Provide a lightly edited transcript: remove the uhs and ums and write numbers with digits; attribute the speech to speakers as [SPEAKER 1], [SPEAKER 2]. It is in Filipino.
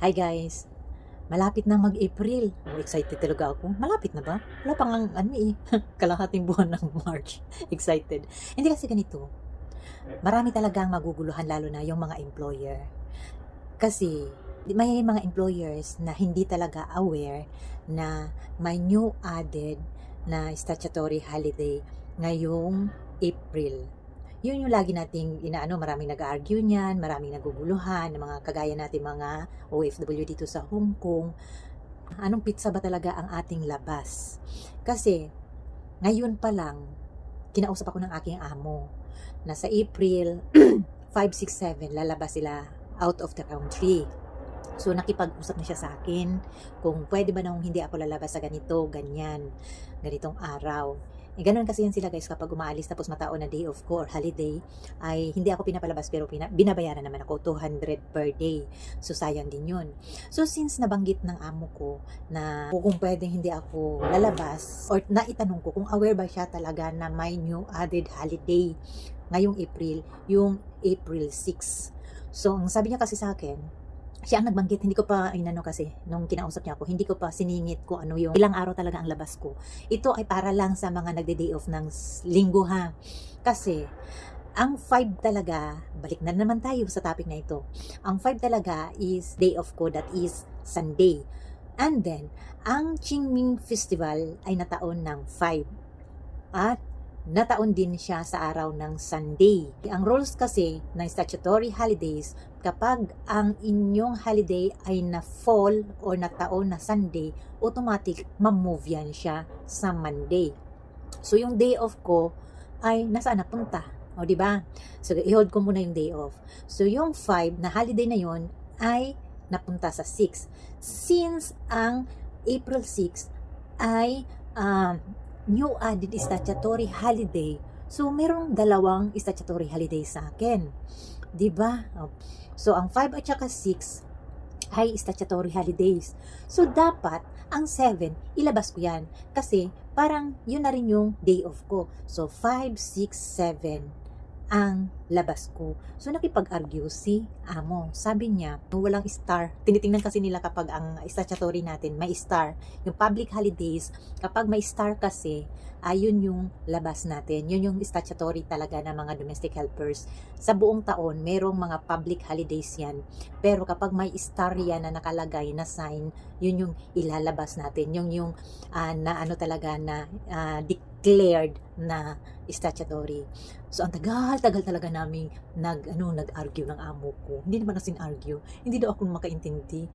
[SPEAKER 1] Hi guys! Malapit na mag-April. Oh, excited talaga ako. Malapit na ba? Wala pang kalahating buwan ng March. Excited. Hindi kasi ganito. Marami talagang maguguluhan lalo na yung mga employer. Kasi may mga employers na hindi talaga aware na may new added na statutory holiday ngayong April. Yun yung lagi nating inaano, maraming nag-argue niyan, maraming naguguluhan, ng mga kagaya natin mga OFW dito sa Hong Kong. Anong pizza ba talaga ang ating labas? Kasi ngayon pa lang, kinausap ako ng aking amo na sa April 5, 6, 7 lalabas sila out of the country. So nakipag-usap na siya sa akin kung pwede ba nang hindi ako lalabas sa ganito, ganitong araw. Ganun kasi yan sila guys, kapag umaalis tapos mataon na day off ko or holiday, ay hindi ako pinapalabas pero binabayaran naman ako 200 per day. So sayang din yun. So since nabanggit ng amo ko na kung pwedeng hindi ako lalabas, or naitanong ko kung aware ba siya talaga na may new added holiday ngayong April, yung April 6. So ang sabi niya kasi sa akin, siya ang nagbanggit, hindi ko pa kasi nung kinausap niya ako, hindi ko pa siningit kung ano yung ilang araw talaga ang labas ko. Ito ay para lang sa mga nagde-day off ng linggo ha. Kasi ang 5 talaga, balik na naman tayo sa topic na ito. Ang 5 talaga is day off ko, that is Sunday. And then, ang Qingming Festival ay nataon ng 5. At nataon din siya sa araw ng Sunday. Ang rules kasi ng statutory holidays, kapag ang inyong holiday ay na-fall or nataon na Sunday, automatic ma-move yan siya sa Monday. So yung day off ko ay nasaan napunta? O di ba? So i-hold ko muna yung day off. So yung 5 na holiday na yon ay napunta sa 6. Since ang April 6 ay new added statutory holiday, so merong dalawang statutory holiday sa akin, di ba? So ang 5 at saka 6 ay statutory holidays. So dapat ang 7 ilabas ko yan kasi parang yun na rin yung day off ko. So 5, 6, 7 ang labas ko. So nakipag-argue si amo. Sabi niya, walang star. Tinitingnan kasi nila kapag ang statutory natin may star. Yung public holidays, kapag may star kasi, ayun yung labas natin. Yun yung statutory talaga ng mga domestic helpers. Sa buong taon, merong mga public holidays yan. Pero kapag may star yan na nakalagay na sign, yun yung ilalabas natin. Yung na ano talaga na declared na statutory. So ang tagal talaga namin nag-argue ng amo ko. Hindi naman nasin argue. Hindi daw ako makaintindi.